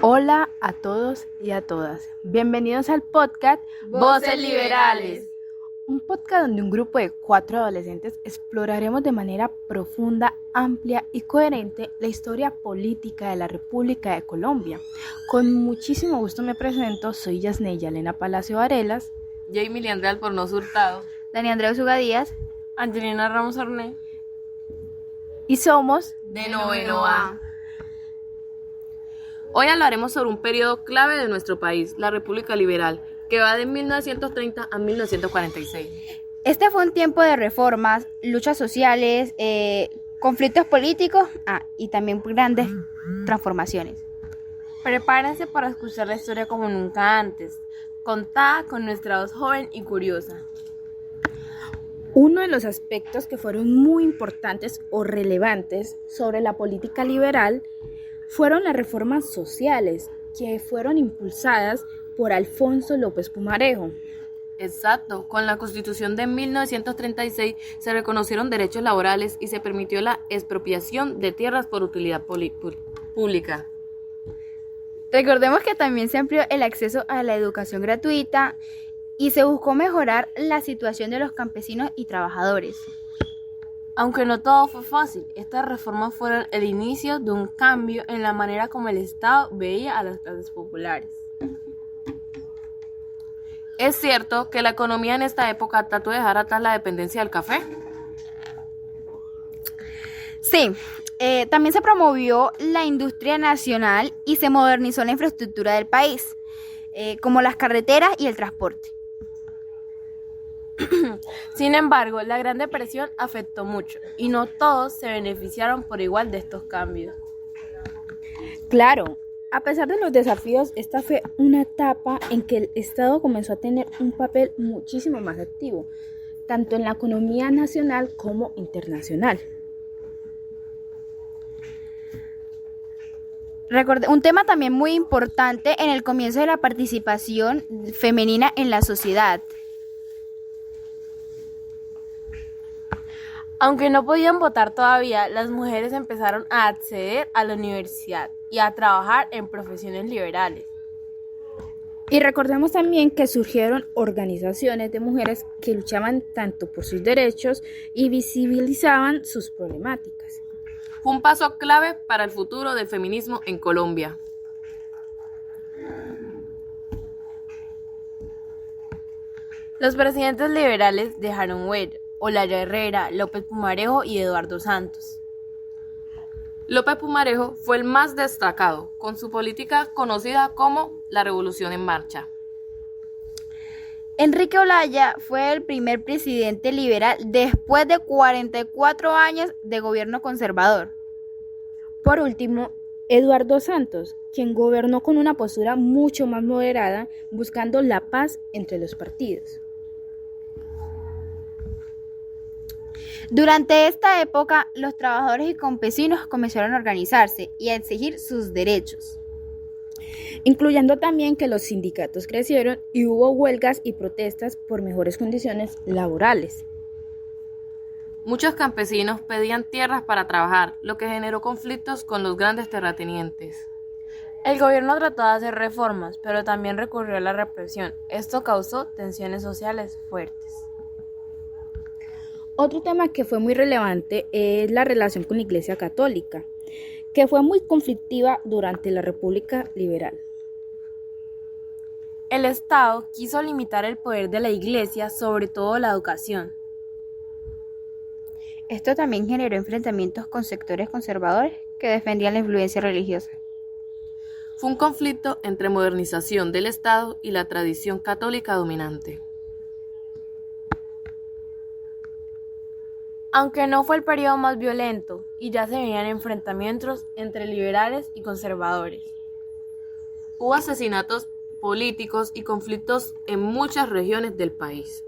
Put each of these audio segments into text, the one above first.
Hola a todos y a todas. Bienvenidos al podcast Voces Liberales. Un podcast donde un grupo de 4 adolescentes exploraremos de manera profunda, amplia y coherente la historia política de la República de Colombia. Con muchísimo gusto me presento, soy Yasneya Elena Palacio Varelas, Jamie Leandre Albornoz Hurtado, Dani Andrea Usuga Díaz, Angelina Ramos Orné, y somos de Noveno A. Hoy hablaremos sobre un periodo clave de nuestro país, la República Liberal, que va de 1930 a 1946. Este fue un tiempo de reformas, luchas sociales, conflictos políticos y también grandes transformaciones. Prepárense para escuchar la historia como nunca antes, contada con nuestra voz joven y curiosa. Uno de los aspectos que fueron muy importantes o relevantes sobre la política liberal fueron las reformas sociales que fueron impulsadas por Alfonso López Pumarejo. Exacto, con la Constitución de 1936 se reconocieron derechos laborales y se permitió la expropiación de tierras por utilidad pública. Recordemos que también se amplió el acceso a la educación gratuita y se buscó mejorar la situación de los campesinos y trabajadores. Aunque no todo fue fácil, estas reformas fueron el inicio de un cambio en la manera como el Estado veía a las clases populares. ¿Es cierto que la economía en esta época trató de dejar atrás la dependencia del café? Sí, también se promovió la industria nacional y se modernizó la infraestructura del país, como las carreteras y el transporte. Sin embargo, la Gran Depresión afectó mucho y no todos se beneficiaron por igual de estos cambios. Claro, a pesar de los desafíos, esta fue una etapa en que el Estado comenzó a tener un papel muchísimo más activo, tanto en la economía nacional como internacional. Un tema también muy importante en el comienzo de la participación femenina en la sociedad. Aunque no podían votar todavía, las mujeres empezaron a acceder a la universidad y a trabajar en profesiones liberales. Y recordemos también que surgieron organizaciones de mujeres que luchaban tanto por sus derechos y visibilizaban sus problemáticas. Fue un paso clave para el futuro del feminismo en Colombia. Los presidentes liberales dejaron huella: Olaya Herrera, López Pumarejo y Eduardo Santos. López Pumarejo fue el más destacado, con su política conocida como la Revolución en Marcha. Enrique Olaya fue el primer presidente liberal después de 44 años de gobierno conservador. Por último, Eduardo Santos, quien gobernó con una postura mucho más moderada, buscando la paz entre los partidos. Durante esta época, los trabajadores y campesinos comenzaron a organizarse y a exigir sus derechos, incluyendo también que los sindicatos crecieron y hubo huelgas y protestas por mejores condiciones laborales. Muchos campesinos pedían tierras para trabajar, lo que generó conflictos con los grandes terratenientes. El gobierno trató de hacer reformas, pero también recurrió a la represión. Esto causó tensiones sociales fuertes. Otro tema que fue muy relevante es la relación con la Iglesia Católica, que fue muy conflictiva durante la República Liberal. El Estado quiso limitar el poder de la Iglesia, sobre todo la educación. Esto también generó enfrentamientos con sectores conservadores que defendían la influencia religiosa. Fue un conflicto entre modernización del Estado y la tradición católica dominante. Aunque no fue el periodo más violento, y ya se veían enfrentamientos entre liberales y conservadores. Hubo asesinatos políticos y conflictos en muchas regiones del país.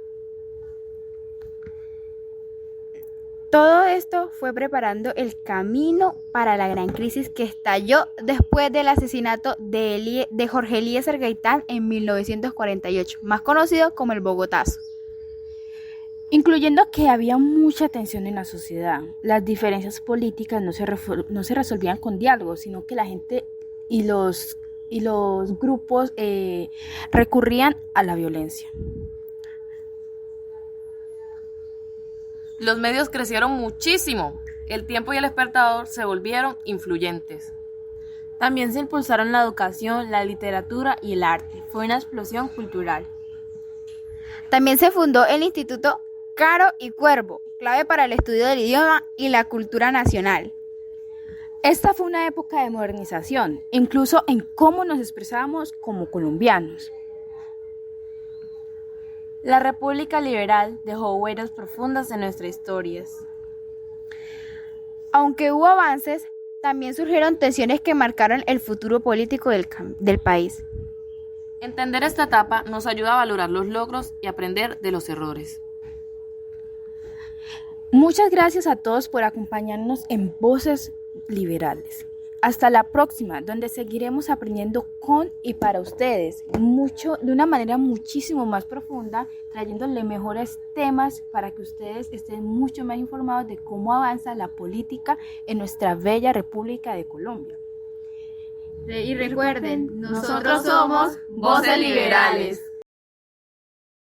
Todo esto fue preparando el camino para la gran crisis que estalló después del asesinato de Jorge Eliezer Gaitán en 1948, más conocido como el Bogotazo. Incluyendo que había mucha tensión en la sociedad. Las diferencias políticas no se resolvían con diálogo, sino que la gente y los los grupos recurrían a la violencia. Los medios crecieron muchísimo. El Tiempo y El Espectador se volvieron influyentes. También se impulsaron la educación, la literatura y el arte. Fue una explosión cultural. También se fundó el Instituto Caro y Cuervo, clave para el estudio del idioma y la cultura nacional. Esta fue una época de modernización, incluso en cómo nos expresábamos como colombianos. La República Liberal dejó huellas profundas en nuestras historias. Aunque hubo avances, también surgieron tensiones que marcaron el futuro político del país. Entender esta etapa nos ayuda a valorar los logros y aprender de los errores. Muchas gracias a todos por acompañarnos en Voces Liberales. Hasta la próxima, donde seguiremos aprendiendo con y para ustedes, de una manera muchísimo más profunda, trayéndole mejores temas para que ustedes estén mucho más informados de cómo avanza la política en nuestra bella República de Colombia. Y recuerden, Nosotros somos Voces Liberales.